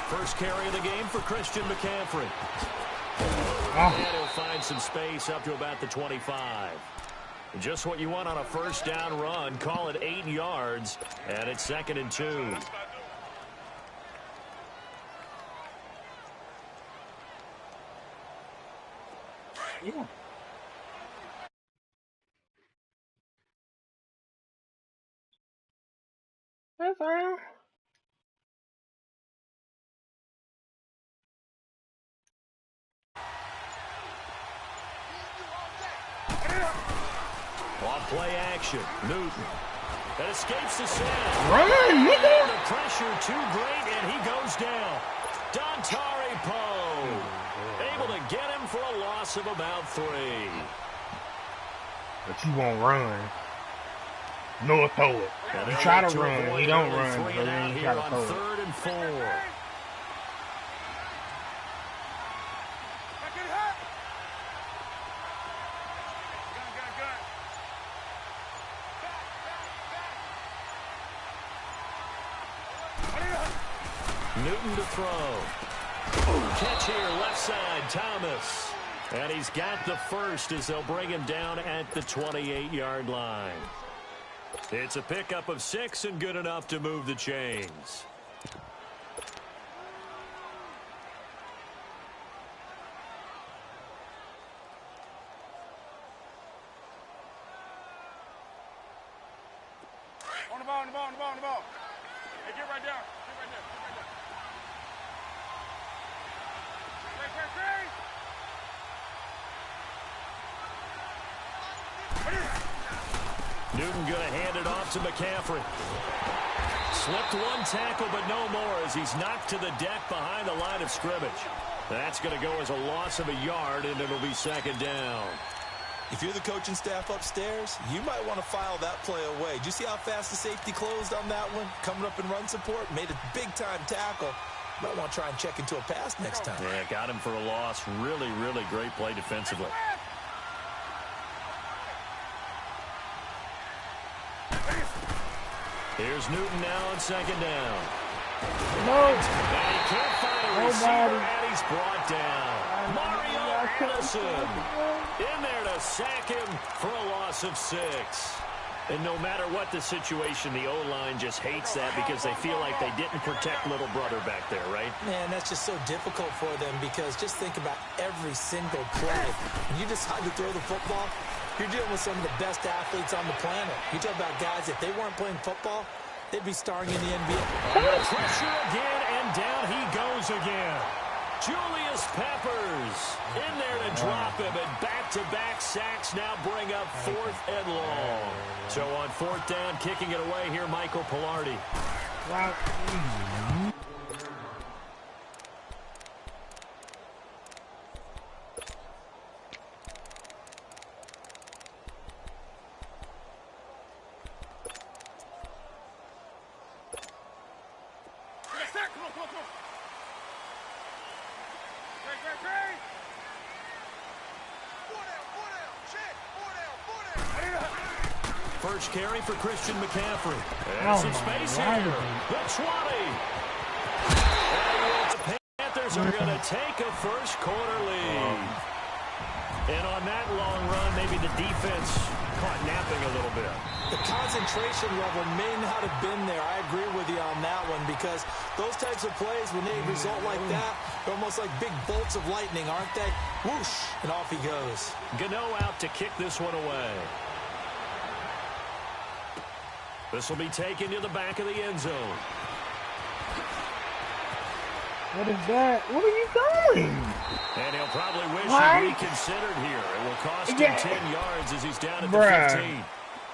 First carry of the game for Christian McCaffrey. Oh. And he'll find some space up to about the 25. Just what you want on a first down run. Call it 8 yards, and it's 2nd and 2. Yeah. That's all. Off play action. Newton. That escapes the sack. Run, nigga! The pressure too great, and he goes down. Dontari Poe. Able to get him for a loss of about 3. But you won't run. Nor throw it. You try to run, he don't run, but then you try to throw it. 3rd and 4. Newton to throw. Catch here, left side, Thomas. And he's got the first as they'll bring him down at the 28-yard line. It's a pickup of 6 and good enough to move the chains. On the ball, on the ball, on the ball, on the ball. Hey, get right down. Get right there. Get right there. Newton going to hand it off to McCaffrey. Slipped one tackle, but no more as he's knocked to the deck behind the line of scrimmage. That's going to go as a loss of a yard, and it'll be 2nd down. If you're the coaching staff upstairs, you might want to file that play away. Did you see how fast the safety closed on that one? Coming up in run support, made a big-time tackle. Might want to try and check into a pass next time. Yeah, got him for a loss. Really, really great play defensively. Here's Newton now on 2nd down. No. And he can't find a receiver, and he's brought down. Mario Allison in there to sack him for a loss of 6. And no matter what the situation, the O-line just hates that because they feel like they didn't protect little brother back there, right? Man, that's just so difficult for them because just think about every single play. When you decide to throw the football, you're dealing with some of the best athletes on the planet. You talk about guys, if they weren't playing football, they'd be starring in the NBA. Under pressure again, and down he goes again. Julius Peppers in there to drop him, and back-to-back sacks now bring up 4th and long. So on 4th down, kicking it away here, Michael Pilardi. Wow. First carry for Christian McCaffrey. And some space here. The 20. And the Panthers are going to take a first-quarter lead. And on that long run, maybe the defense caught napping a little bit. The concentration level may not have been there. I agree with you on that one because those types of plays, when they result like that, they're almost like big bolts of lightning, aren't they? Whoosh, and off he goes. Gano out to kick this one away. This will be taken to the back of the end zone. What is that? What are you doing? And he'll probably wish he reconsidered here. It will cost him 10 yards as he's down at the 15.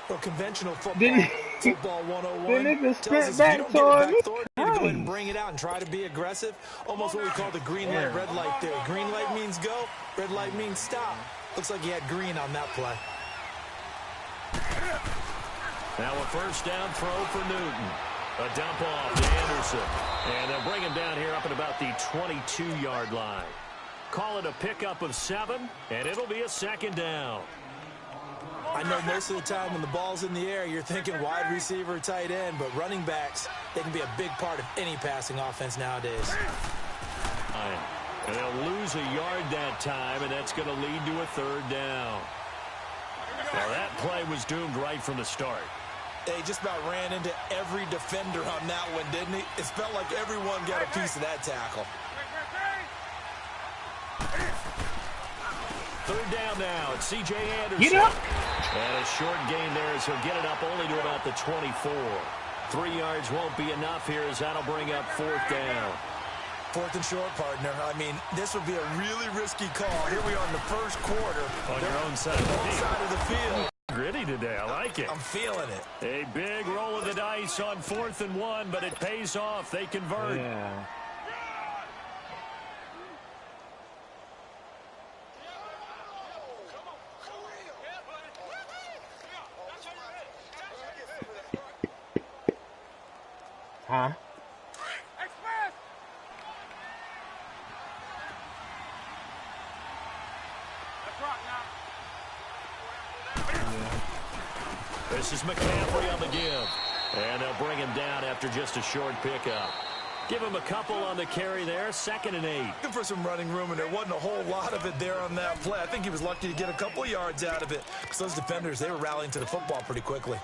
Well, conventional football 101 tells us back if you don't give it back authority to go nice. ahead and bring it out and try to be aggressive. Almost what we call the green light, red light there. Green light means go, red light means stop. Looks like he had green on that play. Now a first down throw for Newton. A dump off to Anderson. And they'll bring him down here up at about the 22-yard line. Call it a pickup of 7, and it'll be a 2nd down. I know most of the time when the ball's in the air, you're thinking wide receiver, tight end, but running backs, they can be a big part of any passing offense nowadays. And they'll lose a yard that time, and that's going to lead to a third down. Well, that play was doomed right from the start. They just about ran into every defender on that one, didn't he? It felt like everyone got a piece of that tackle. Third down now. It's C.J. Anderson. Get up. And a short gain there as he'll get it up only to about the 24. 3 yards won't be enough here as that'll bring up fourth down. Fourth and short, partner. I mean, this would be a really risky call. Here we are in the first quarter. On your own side of the field. Gritty today. I like it. I'm feeling it. A big roll of the dice on 4th and 1, but it pays off. They convert. Yeah. Huh? This is McCaffrey on the give. And they'll bring him down after just a short pickup. Give him a couple on the carry there. 2nd and 8. Looking for some running room, and there wasn't a whole lot of it there on that play. I think he was lucky to get a couple of yards out of it because those defenders, they were rallying to the football pretty quickly.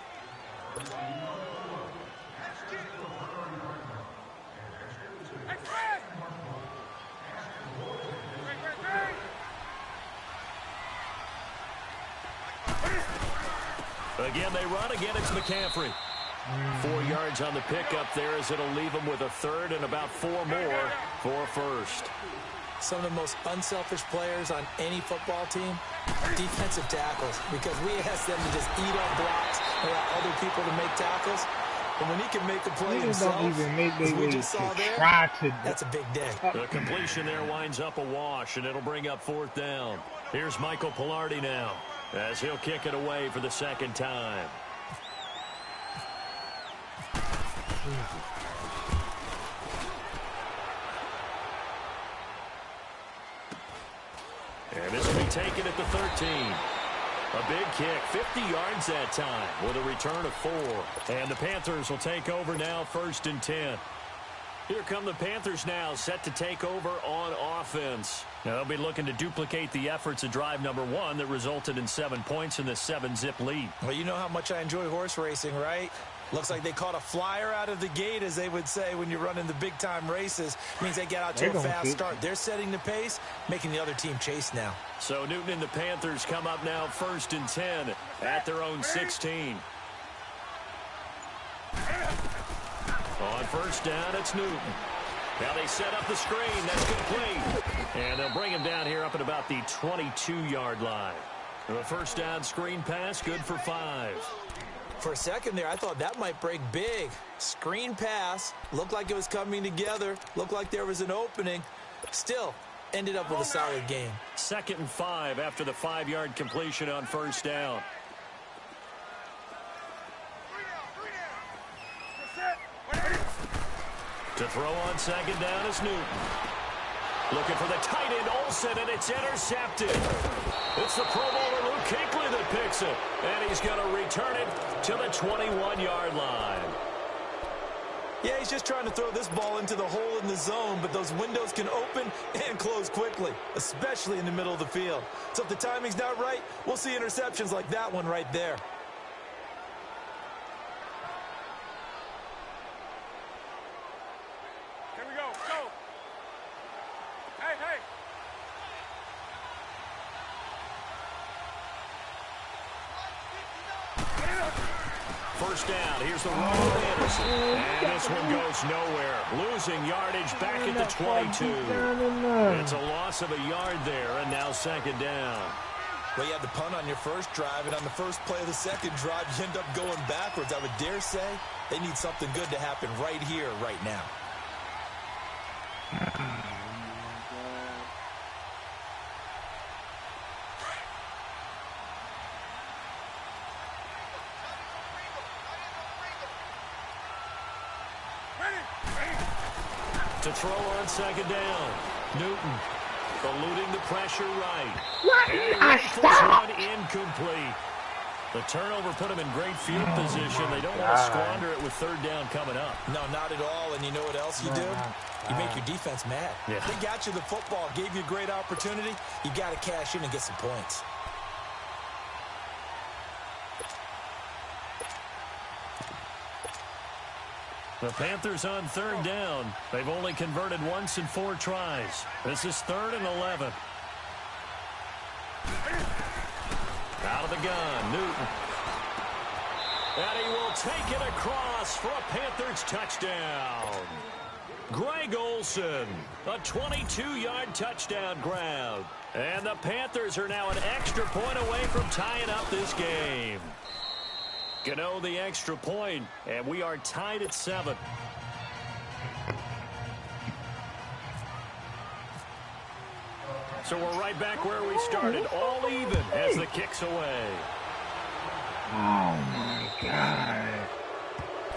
Again, they run. Again, it's McCaffrey. 4 yards on the pickup there as it'll leave them with a third and about 4 more for a first. Some of the most unselfish players on any football team, defensive tackles, because we ask them to just eat up blocks and allow other people to make tackles. And when he can make a play himself, don't even make as we just saw there, that's a big day. The completion there winds up a wash, and it'll bring up 4th down. Here's Michael Pilardi now, as he'll kick it away for the 2nd time. And this will be taken at the 13. A big kick, 50 yards that time with a return of 4. And the Panthers will take over now, 1st and 10. Here come the Panthers now, set to take over on offense. Now they'll be looking to duplicate the efforts of drive number 1 that resulted in 7 points in the 7-zip lead. Well, you know how much I enjoy horse racing, right? Looks like they caught a flyer out of the gate, as they would say when you're running the big-time races. Means they get out to a fast start. They're setting the pace, making the other team chase now. So Newton and the Panthers come up now 1st and 10 at their own 16. On 1st down, it's Newton. Now they set up the screen. That's complete. And they'll bring him down here up at about the 22-yard line. The 1st down screen pass, good for 5. For a second there, I thought that might break big. Screen pass. Looked like it was coming together. Looked like there was an opening. Still, ended up with a solid game. 2nd and 5 after the 5-yard completion on 1st down. To throw on 2nd down is Newton. Looking for the tight end, Olsen, and it's intercepted. It's the Pro Bowler Luke Kuechly that picks it. And he's going to return it to the 21-yard line. Yeah, he's just trying to throw this ball into the hole in the zone, but those windows can open and close quickly, especially in the middle of the field. So if the timing's not right, we'll see interceptions like that one right there. Here we go. Go. Hey, hey. First down. Here's the roll of Anderson. And this one goes nowhere. Losing yardage back at the 22. It's a loss of a yard there, and now 2nd down. Well, you had the punt on your first drive, and on the first play of the 2nd drive, you end up going backwards. I would dare say they need something good to happen right here, right now. To throw on 2nd down. Newton eluding the pressure right. What? I stopped. One incomplete. The turnover put them in great field position. They don't want to squander it with third down coming up. No, not at all. And you know what else you do? You make your defense mad. Yeah. They got you the football, gave you a great opportunity. You got to cash in and get some points. The Panthers on third down. They've only converted once in 4 tries. This is 3rd and 11. Out of the gun, Newton. And he will take it across for a Panthers touchdown. Greg Olsen, a 22-yard touchdown grab. And the Panthers are now an extra point away from tying up this game. Gano the extra point, and we are tied at 7. So we're right back where we started, all even as the kick's away. Oh, my God.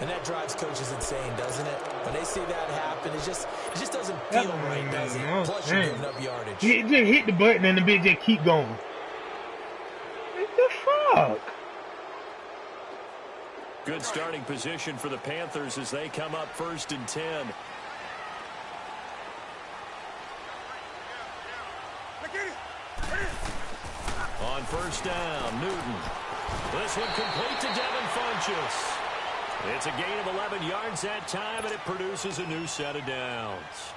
And that drives coaches insane, doesn't it? When they see that happen, it just doesn't feel right, does it? Plus, you're giving up yardage. Just hit the button and the bitch just keep going. What the fuck? Good starting position for the Panthers as they come up 1st and 10. On 1st down, Newton. This one complete to Devin Funchess. It's a gain of 11 yards that time, and it produces a new set of downs.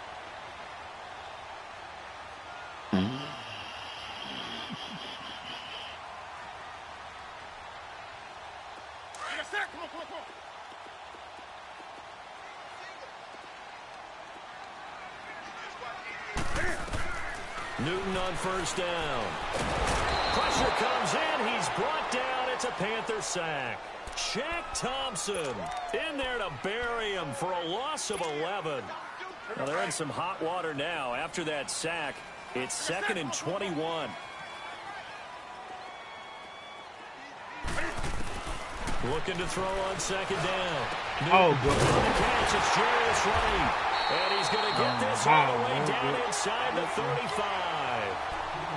Newton on 1st down. Pressure comes in. He's brought down. It's a Panther sack. Shaq Thompson in there to bury him for a loss of 11. Well, they're in some hot water now. After that sack, it's 2nd and 21. Looking to throw on 2nd down. Oh, good. The catch, it's Jarius Ray. And he's going to get this all the way down inside the 35.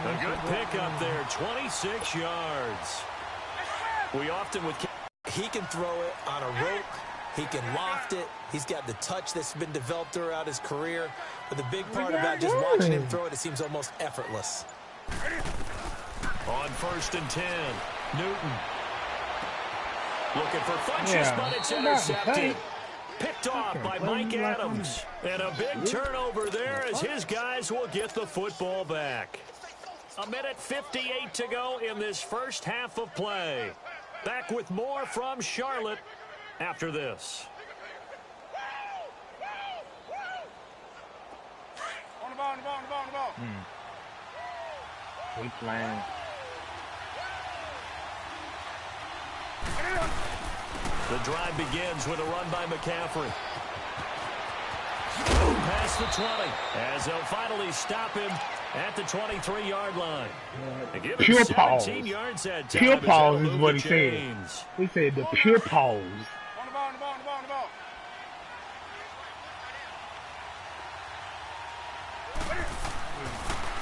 A good pickup there, 26 yards. We often would... He can throw it on a rope. He can loft it. He's got the touch that's been developed throughout his career. But the big part about just watching him throw it, it seems almost effortless. On 1st and 10, Newton. Looking for Funchess, but it's intercepted. Picked off by Mike Adams. And a big turnover there as his guys will get the football back. 1:58 to go in this first half of play. Back with more from Charlotte after this. On the ball. Keep playing. The drive begins with a run by McCaffrey. Past the 20 as they'll finally stop him at the 23-yard line. Pure pause. Yards that time. Pure pause is what he said. He said the pure pause. On the ball.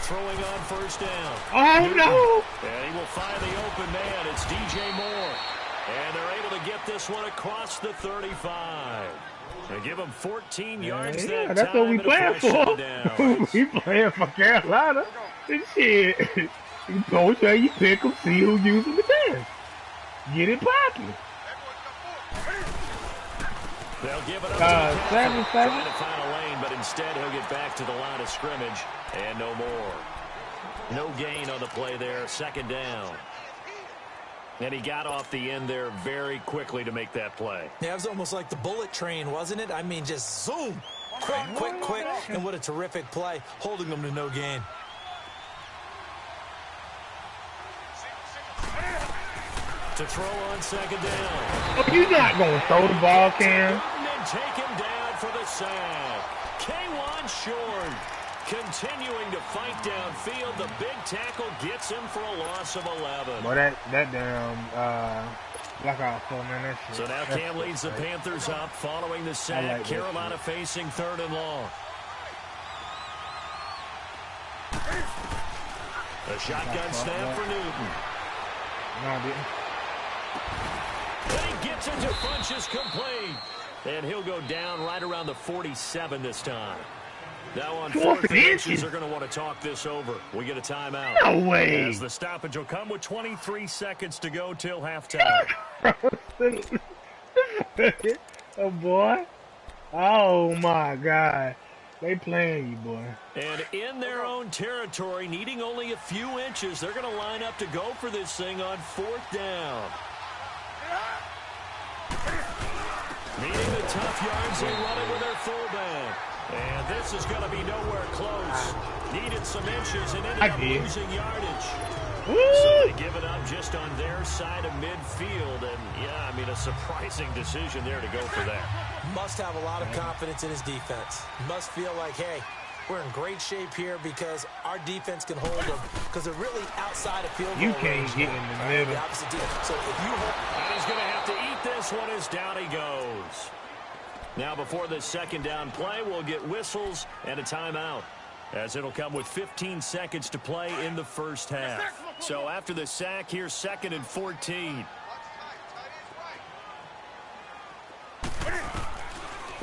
Throwing on 1st down. Oh, no. And he will find the open man. It's DJ Moore. And they're able to get this one across the 35. They give him 14 yards that time. That's what we playing for. We playing for Carolina. And shit. You go there, you pick them, see who using the best. Get it popping. They'll give it up to McCaffrey, trying to find a lane, but instead he'll get back to the line of scrimmage and no more. No gain on the play there, 2nd down. And he got off the end there very quickly to make that play. Yeah, it was almost like the bullet train, wasn't it? I mean, just zoom. Quick. And what a terrific play, holding them to no gain. To throw on 2nd down. Oh, you're not going to throw the ball, Cam. And take him down for the sack. K1 Short continuing to fight downfield. The big tackle gets him for a loss of 11. Well, that damn blackout for man, that shit. So now Cam leads the Panthers up following the sack. Like Carolina facing 3rd and long. A shotgun snap for Newton. No, I didn't. And he gets it to Funchess complete. And he'll go down right around the 47 this time. Now on fourth and inches, they're going to want to talk this over. We get a timeout. No way. As the stoppage will come with 23 seconds to go till halftime. Oh, boy. Oh, my God. They playing you, boy. And in their own territory, needing only a few inches, they're going to line up to go for this thing on fourth down. Needing the tough yards, they run it with their fullback. And this is going to be nowhere close. Needed some inches and ended up losing yardage. Woo! So they give it up just on their side of midfield. And, yeah, I mean, a surprising decision there to go for that. Must have a lot of confidence in his defense. Must feel like, hey, we're in great shape here because our defense can hold them because they're really outside of field goal range. You can't get in the middle. The opposite team. So if you hold... And he's going to have to eat this one as down he goes. Now before this second down play, we'll get whistles and a timeout, as it'll come with 15 seconds to play in the first half. So after the sack, here's 2nd and 14.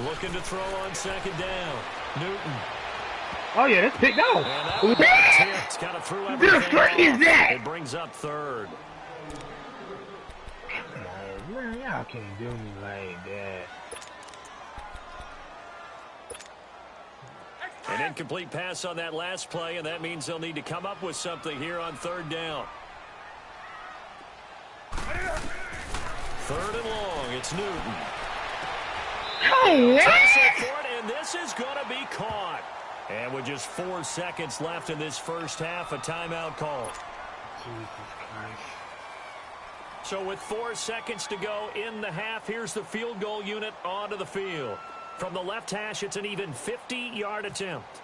Looking to throw on second down. Newton. Oh, yeah, that's picked off. And that one tipped. Kind of threw everything off. Is that? It brings up 3rd. Man, y'all can't do me like that. An incomplete pass on that last play, and that means they'll need to come up with something here on 3rd down. 3rd and long. It's Newton. Oh, what? And this is going to be caught. And with just 4 seconds left in this first half, a timeout call. Jesus Christ. So with 4 seconds to go in the half, here's the field goal unit onto the field. From the left hash, it's an even 50-yard attempt.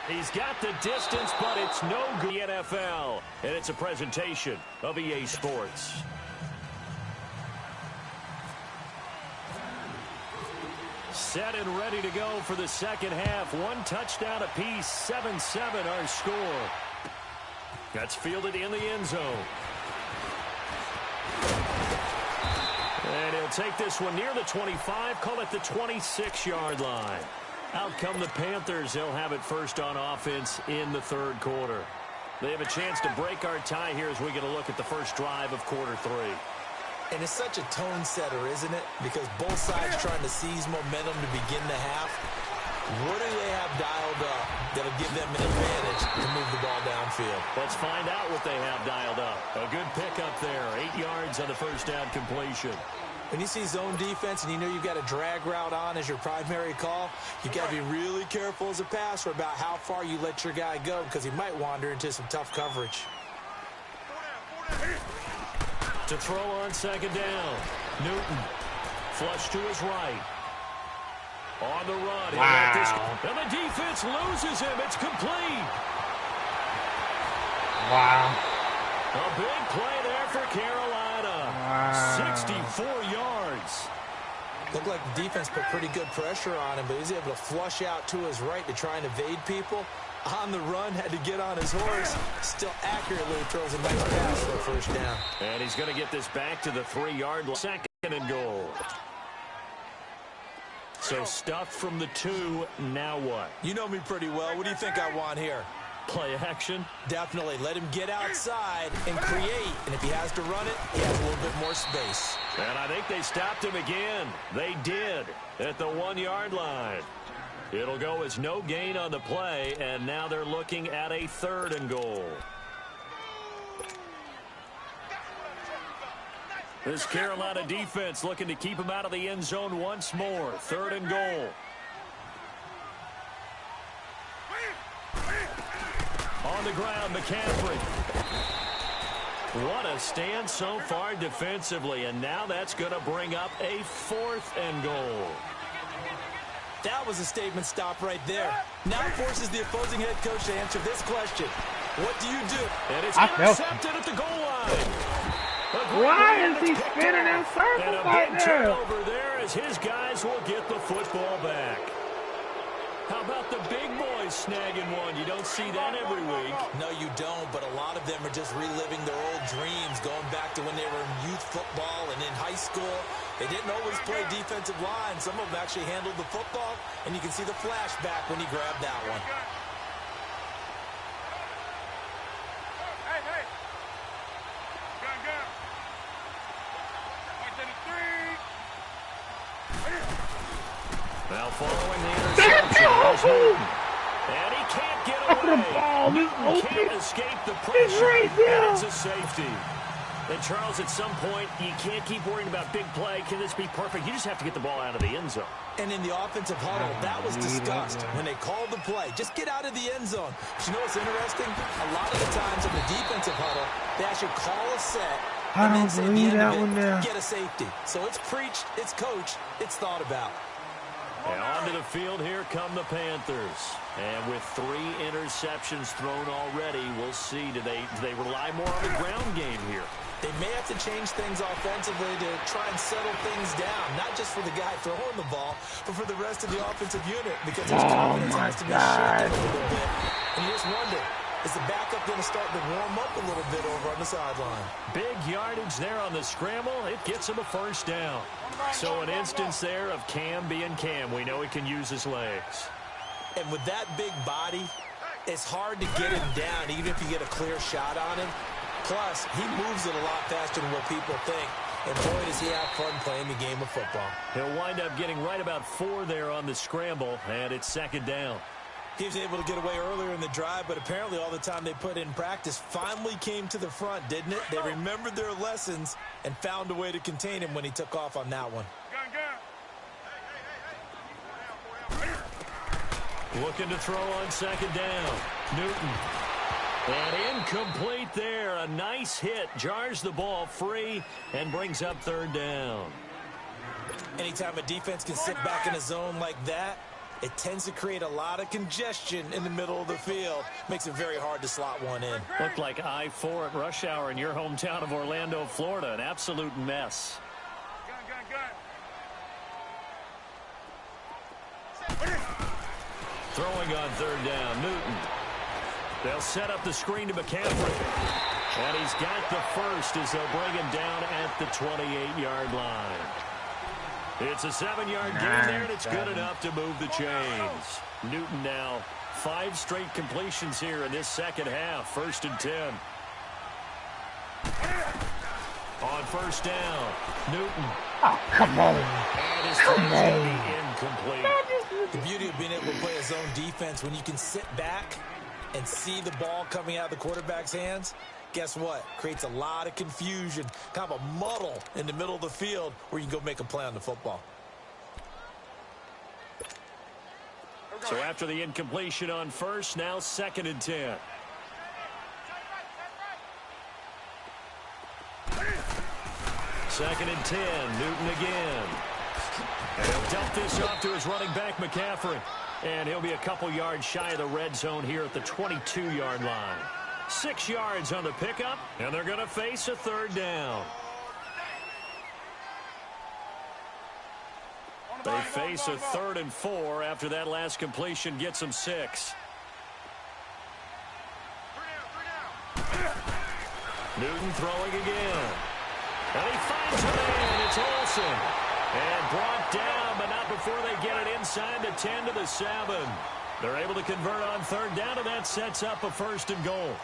He's got the distance, but it's no good. NFL, and it's a presentation of EA Sports. Set and ready to go for the second half. 1 touchdown apiece, 7-7 our score. That's fielded in the end zone. And he'll take this one near the 25, call it the 26-yard line. Out come the Panthers. They'll have it first on offense in the 3rd quarter. They have a chance to break our tie here as we get a look at the first drive of quarter 3. And it's such a tone setter, isn't it? Because both sides trying to seize momentum to begin the half. What do they have dialed up that'll give them an advantage to move the ball downfield? Let's find out what they have dialed up. A good pickup there. 8 yards on the first down completion. When you see zone defense and you know you've got a drag route on as your primary call, you've got to be really careful as a passer about how far you let your guy go because he might wander into some tough coverage. To throw on second down. Newton. Flush to his right. On the run. Wow. And the defense loses him. It's complete. Wow. A big play there for Carolina. Wow. 64 yards. Looked like the defense put pretty good pressure on him, but he was able to flush out to his right to try and evade people. On the run, had to get on his horse. Still accurately throws a nice pass for a first down. And he's going to get this back to the 3-yard line. 2nd and goal. So stuffed from the 2. Now what? You know me pretty well. What do you think I want here? Play action? Definitely. Let him get outside and create. And if he has to run it, he has a little bit more space. And I think they stopped him again. They did at the 1-yard line. It'll go as no gain on the play, and now they're looking at a 3rd and goal. This Carolina defense looking to keep him out of the end zone once more. 3rd and goal. On the ground, McCaffrey. What a stand so far defensively, and now that's going to bring up a 4th and goal. That was a statement stop right there. Now forces the opposing head coach to answer this question. What do you do? And it's intercepted at the goal line. Why is he spinning in circles and a like big that? turnover there as his guys will get the football back. How about the big boys snagging one? You don't see that every week. No, you don't, but a lot of them are just reliving their old dreams, going back to when they were in youth football and in high school. They didn't always play defensive line. Some of them actually handled the football, and you can see the flashback when he grabbed that one. Hey, hey. Gun, gun. Right to the three. Now following the interception, there's Newton. And he can't get away. Newton can't escape the pressure. And it's a safety. And Charles, at some point, you can't keep worrying about big play. Can this be perfect? You just have to get the ball out of the end zone. And in the offensive huddle, that was discussed when they called the play. Just get out of the end zone. But you know what's interesting? A lot of the times in the defensive huddle, they actually call a set and then say at the end of it, get a safety. So it's preached, it's coached, it's thought about. And onto the field, here come the Panthers. And with 3 interceptions thrown already, we'll see. Do they rely more on the ground game here? They may have to change things offensively to try and settle things down, not just for the guy throwing the ball, but for the rest of the offensive unit, because his confidence has to be shaken a little bit. And you just wonder, is the backup going to start to warm up a little bit over on the sideline? Big yardage there on the scramble. It gets him a first down. So an instance there of Cam being Cam. We know he can use his legs. And with that big body, it's hard to get him down, even if you get a clear shot on him. Plus, he moves it a lot faster than what people think. And boy, does he have fun playing the game of football. He'll wind up getting right about 4 there on the scramble, and it's second down. He was able to get away earlier in the drive, but apparently all the time they put in practice finally came to the front, didn't it? They remembered their lessons and found a way to contain him when he took off on that one. Looking to throw on second down. Newton. And incomplete there. A nice hit. Jars the ball free and brings up third down. Anytime a defense can sit back in a zone like that, it tends to create a lot of congestion in the middle of the field. Makes it very hard to slot one in. Looked like I-4 at rush hour in your hometown of Orlando, Florida. An absolute mess. Throwing on third down, Newton. They'll set up the screen to McCaffrey. And he's got the first as they'll bring him down at the 28-yard line. It's a 7-yard gain there, and it's good enough to move the chains. Newton now 5 straight completions here in this second half. 1st and 10. On first down, Newton. Oh, come on. And his throw is going to be incomplete. The beauty of being able to play a zone defense, when you can sit back and see the ball coming out of the quarterback's hands, guess what? Creates a lot of confusion, kind of a muddle in the middle of the field where you can go make a play on the football. So after the incompletion on first, now 2nd and 10. Second and 10, Newton again. And he'll dump this off to his running back, McCaffrey. And he'll be a couple yards shy of the red zone here at the 22-yard line. 6 yards on the pickup, and they're going to face a third down. They face a 3rd and 4 after that last completion gets them 6. Newton throwing again. And he finds a man. It's Olsen. And brought down, but not before they get it inside the 10 to the 7. They're able to convert on third down, and that sets up a 1st and goal.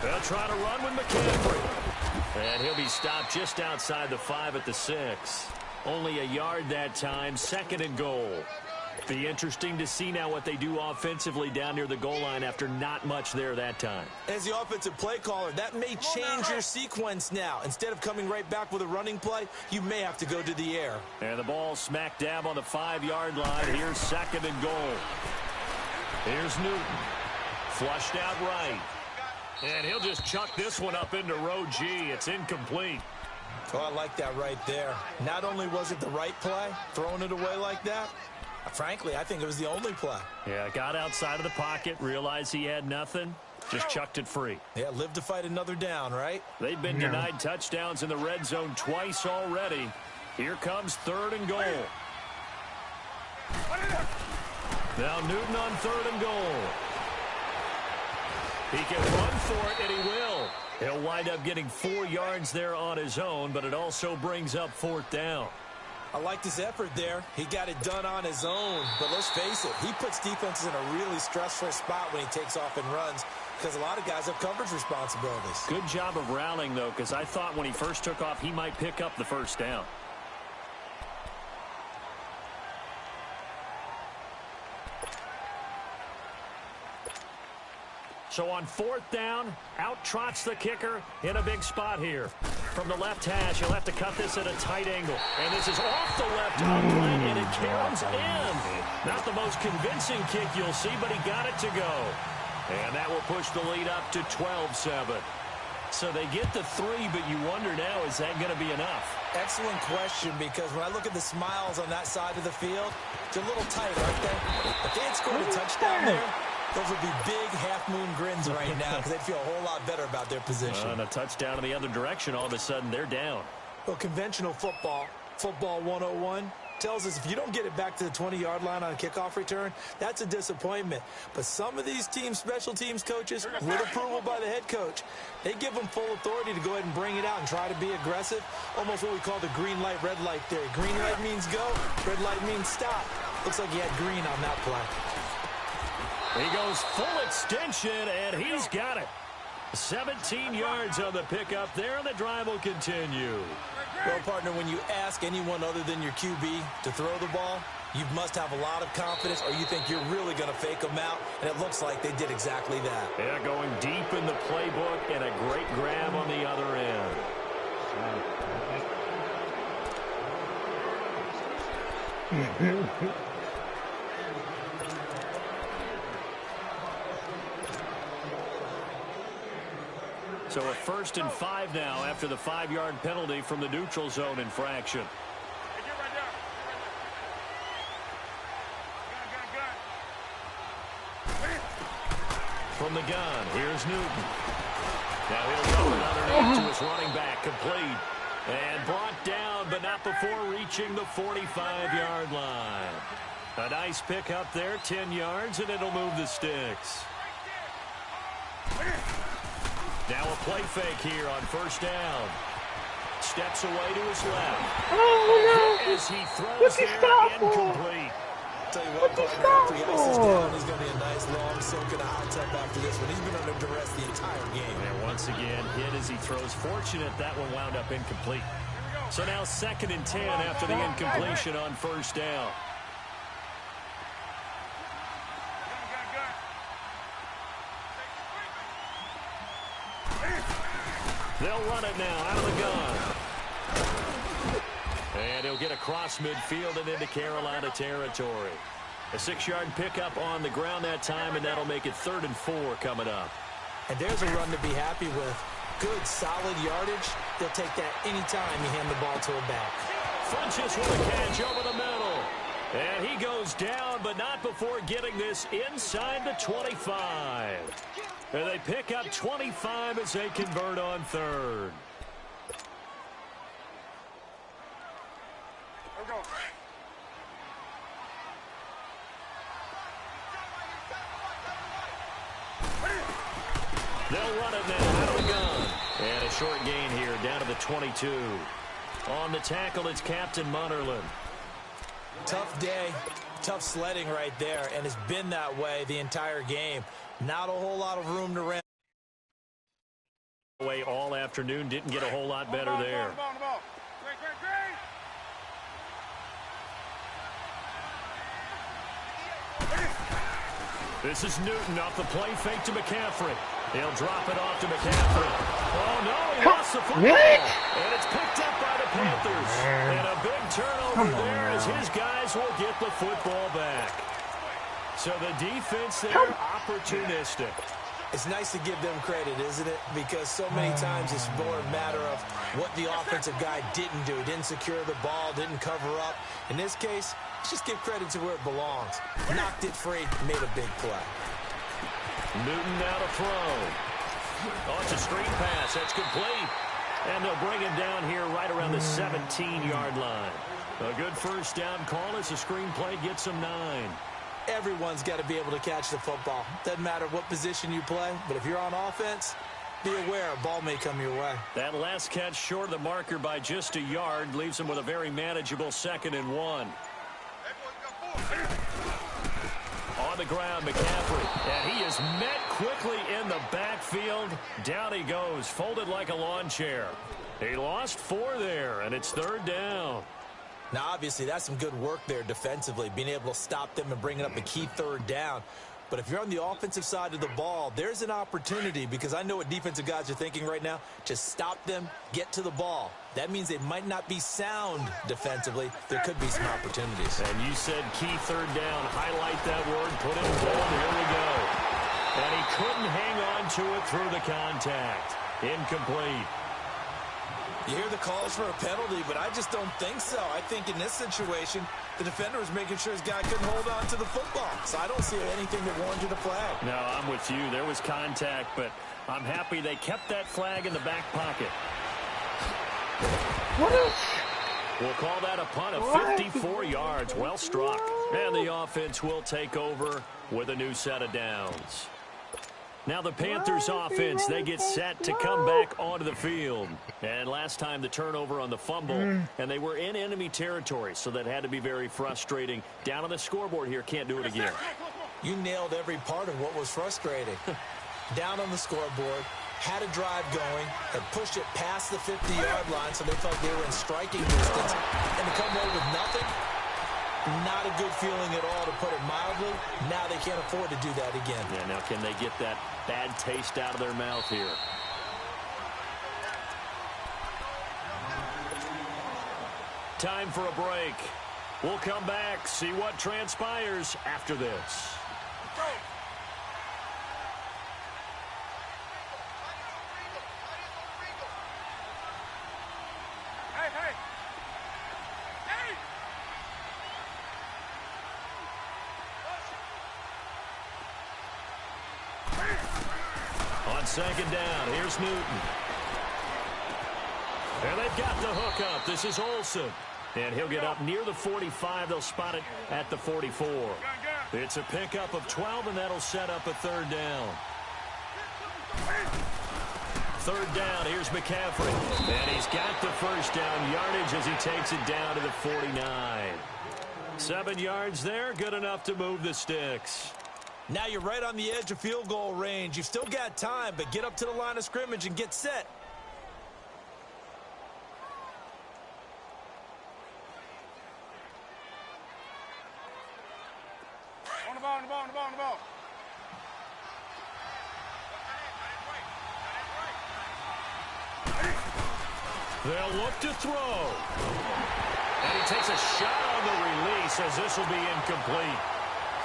They'll try to run with McCaffrey. And he'll be stopped just outside the 5 at the 6. Only a yard that time, 2nd and goal. Be interesting to see now what they do offensively down near the goal line after not much there that time. As the offensive play caller, that may change your sequence now. Instead of coming right back with a running play, you may have to go to the air. And the ball smack dab on the 5-yard line. Here's 2nd and goal. Here's Newton. Flushed out right. And he'll just chuck this one up into row G. It's incomplete. Oh, I like that right there. Not only was it the right play, throwing it away like that, frankly, I think it was the only play. Yeah, got outside of the pocket, realized he had nothing, just chucked it free. Yeah, live to fight another down, right? They've been denied touchdowns in the red zone twice already. Here comes 3rd and goal. Now Newton on 3rd and goal. He can run for it, and he will. He'll wind up getting 4 yards there on his own, but it also brings up 4th down. I liked his effort there. He got it done on his own. But let's face it, he puts defenses in a really stressful spot when he takes off and runs because a lot of guys have coverage responsibilities. Good job of rallying, though, because I thought when he first took off, he might pick up the 1st down. So on 4th down, out trots the kicker in a big spot here. From the left hash, he'll have to cut this at a tight angle. And this is off the left on play, and it counts in. Not the most convincing kick you'll see, but he got it to go. And that will push the lead up to 12-7. So they get the 3, but you wonder now, is that going to be enough? Excellent question, because when I look at the smiles on that side of the field, they're a little tight, aren't they? If they had scored a touchdown there, those would be big half-moon grins right now because they'd feel a whole lot better about their position. And a touchdown in the other direction, all of a sudden they're down. Well, conventional football 101, tells us if you don't get it back to the 20-yard line on a kickoff return, that's a disappointment. But some of these teams, special teams coaches, with approval by the head coach, they give them full authority to go ahead and bring it out and try to be aggressive. Almost what we call the green light, red light theory. Green light means go, red light means stop. Looks like he had green on that play. He goes full extension, and he's got it. 17 yards on the pickup there, and the drive will continue. Well, partner, when you ask anyone other than your QB to throw the ball, you must have a lot of confidence, or you think you're really going to fake them out, and it looks like they did exactly that. Yeah, going deep in the playbook, and a great grab on the other end. So a 1st and 5 now after the 5-yard penalty from the neutral zone infraction. Hey, get right down. Gun. From the gun, here's Newton. Now he'll throw it underneath to his running back, complete. And brought down, but not before reaching the 45-yard line. A nice pick up there, 10 yards, and it'll move the sticks. Now a play fake here on 1st down. Steps away to his left. Oh, no. As he throws there, incomplete. Tell you what, partner, after he ices down, he's going to be a nice, long soak in a hot tub after this one. He's been under duress the entire game. And once again, hit as he throws. Fortunate that one wound up incomplete. So now 2nd and 10 after the incompletion on 1st down. They'll run it now out of the gun. And he'll get across midfield and into Carolina territory. A 6-yard pickup on the ground that time, and that'll make it 3rd and 4 coming up. And there's a run to be happy with. Good, solid yardage. They'll take that anytime you hand the ball to a back. Funches with a catch over the middle. And he goes down, but not before getting this inside the 25. And they pick up 25 as they convert on 3rd. There we go. They'll run it now out of the gun. And a short gain here down to the 22. On the tackle, it's Captain Munnerlyn. Tough day, tough sledding right there, and it's been that way the entire game. Not a whole lot of room to run. Away all afternoon, didn't get a whole lot better there. This is Newton off the play fake to McCaffrey. He'll drop it off to McCaffrey. Oh, no, he lost the football. And it's picked up by the Panthers. And a big turnover there as his guys will get the football back. So the defense there, opportunistic. It's nice to give them credit, isn't it? Because so many times it's more a matter of what the offensive guy didn't do. Didn't secure the ball, didn't cover up. In this case, let's just give credit to where it belongs. Knocked it free, made a big play. Newton now to throw. Oh, it's a screen pass. That's complete. And they'll bring him down here right around the 17-yard line. A good first down call as the screenplay gets them 9. Everyone's got to be able to catch the football. Doesn't matter what position you play, but if you're on offense, be aware a ball may come your way. That last catch short of the marker by just a yard leaves them with a very manageable 2nd and 1. On the ground, McCaffrey, and he is met quickly in the backfield. Down he goes, folded like a lawn chair. He lost 4 there, and it's 3rd down. Now, obviously, that's some good work there defensively, being able to stop them and bringing up a key 3rd down. But if you're on the offensive side of the ball, there's an opportunity, because I know what defensive guys are thinking right now. Just stop them, get to the ball. That means they might not be sound defensively. There could be some opportunities. And you said key 3rd down. Highlight that word, put it in bold. Here we go. And he couldn't hang on to it through the contact. Incomplete. You hear the calls for a penalty, but I just don't think so. I think in this situation, the defender was making sure his guy couldn't hold on to the football. So I don't see anything that warranted a flag. No, I'm with you. There was contact, but I'm happy they kept that flag in the back pocket. What is? We'll call that a punt of 54 yards. Well struck. And the offense will take over with a new set of downs. Now the Panthers offense, they get set to come back onto the field. And last time the turnover on the fumble, and they were in enemy territory, so that had to be very frustrating. Down on the scoreboard here, can't do it again. You nailed every part of what was frustrating. Down on the scoreboard, had a drive going, had pushed it past the 50-yard line, so they felt they were in striking distance, and to come away with nothing, not a good feeling at all, to put it mildly. Now they can't afford to do that again. Yeah, now can they get that bad taste out of their mouth here? Time for a break. We'll come back, see what transpires after this. On 2nd down, here's Newton. And they've got the hook up. This is Olsen. And he'll get up near the 45. They'll spot it at the 44. It's a pickup of 12, and that'll set up a 3rd down. 3rd down, here's McCaffrey. And he's got the first down yardage as he takes it down to the 49. 7 yards there, good enough to move the sticks. Now you're right on the edge of field goal range. You've still got time, but get up to the line of scrimmage and get set. On the ball, on the ball, on the ball, on the ball. They'll look to throw. And he takes a shot on the release as this will be incomplete.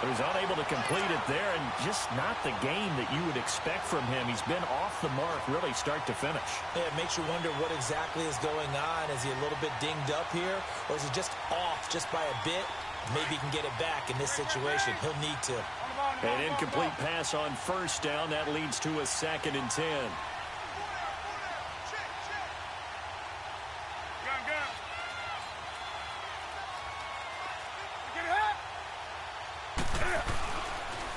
He was unable to complete it there, and just not the game that you would expect from him. He's been off the mark really start to finish. Yeah, it makes you wonder what exactly is going on. Is he a little bit dinged up here, or is he just off just by a bit? Maybe he can get it back in this situation. He'll need to. An incomplete pass on 1st down. That leads to a 2nd and 10.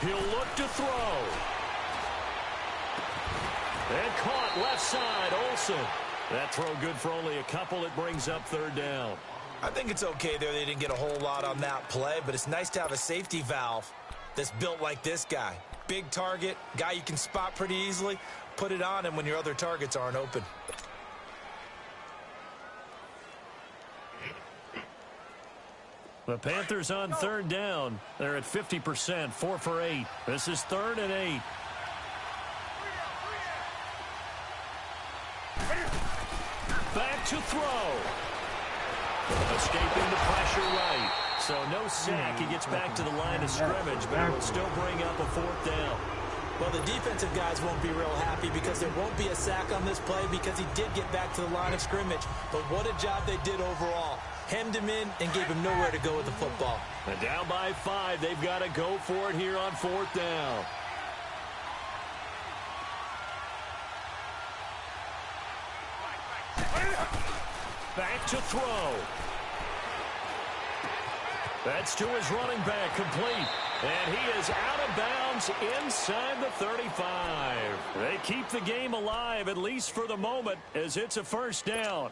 He'll look to throw. And caught left side, Olsen. That throw good for only a couple. It brings up 3rd down. I think it's okay there. They didn't get a whole lot on that play, but it's nice to have a safety valve that's built like this guy. Big target, guy you can spot pretty easily. Put it on him when your other targets aren't open. The Panthers on 3rd down. They're at 50%, 4 for 8. This is 3rd and 8. Back to throw. Escaping the pressure right. So no sack. He gets back to the line of scrimmage, but it will still bring up a 4th down. Well, the defensive guys won't be real happy because there won't be a sack on this play because he did get back to the line of scrimmage. But what a job they did overall. Hemmed him in and gave him nowhere to go with the football. And down by 5. They've got to go for it here on 4th down. Back to throw. That's to his running back, complete. And he is out of bounds inside the 35. They keep the game alive, at least for the moment, as it's a first down.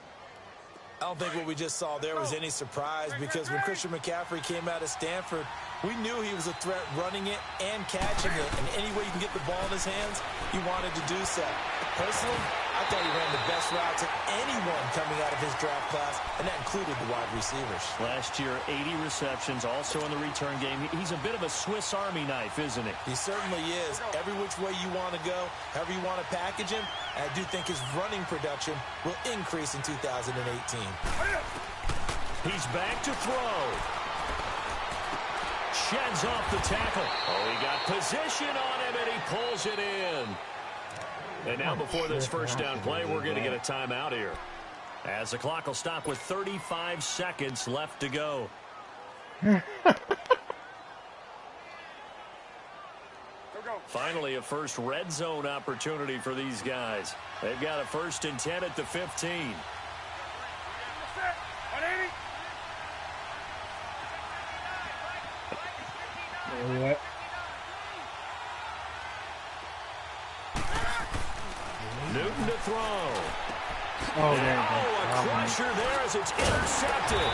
I don't think what we just saw there was any surprise, because when Christian McCaffrey came out of Stanford, we knew he was a threat running it and catching it. And any way you can get the ball in his hands, he wanted to do so. Personally, I thought he ran the best routes of anyone coming out of his draft class, and that included the wide receivers. Last year, 80 receptions, also in the return game. He's a bit of a Swiss Army knife, isn't he? He certainly is. Every which way you want to go, however you want to package him, I do think his running production will increase in 2018. He's back to throw. Sheds off the tackle. Oh, he got position on him, and he pulls it in. And now before this first down play, we're going to get a timeout here, as the clock will stop with 35 seconds left to go. Finally, a first red zone opportunity for these guys. They've got a 1st and 10 at the 15. What? Newton to throw. Oh, man. A crusher there as it's intercepted.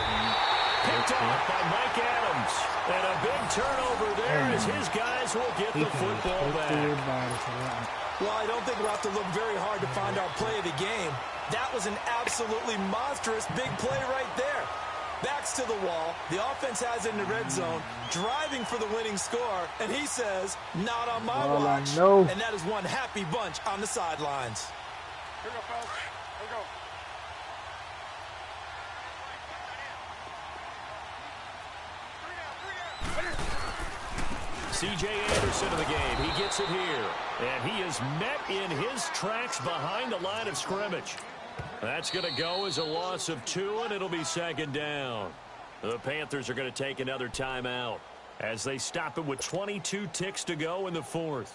Picked off by Mike Adams. And a big turnover there as his guys will get the football back. Well, I don't think we'll have to look very hard to find our play of the game. That was an absolutely monstrous big play right there. Backs to the wall. The offense has it in the red zone, driving for the winning score, and he says, not on my watch. And that is one happy bunch on the sidelines. Here we go, fellas. Here we go. C.J. Anderson of the game. He gets it here. And he is met in his tracks behind the line of scrimmage. That's going to go as a loss of 2, and it'll be 2nd down. The Panthers are going to take another timeout as they stop it with 22 ticks to go in the 4th.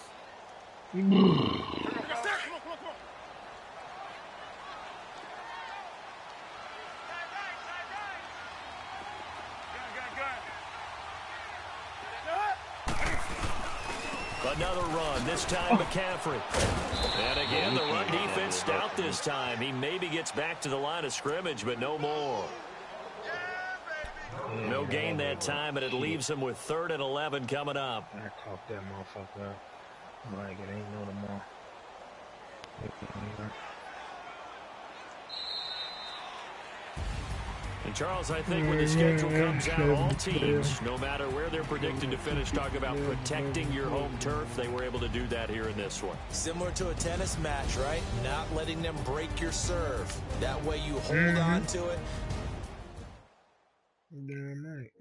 Another run, this time McCaffrey. And again, the run defense stout this time. He maybe gets back to the line of scrimmage, but no more. No gain that time, and it leaves him with 3rd and 11 coming up. I caught that motherfucker up. Like, it ain't no more. And Charles, I think when the schedule comes out, all teams, no matter where they're predicted to finish, talk about protecting your home turf. They were able to do that here in this one. Similar to a tennis match, right? Not letting them break your serve. That way you hold on to it. Damn right.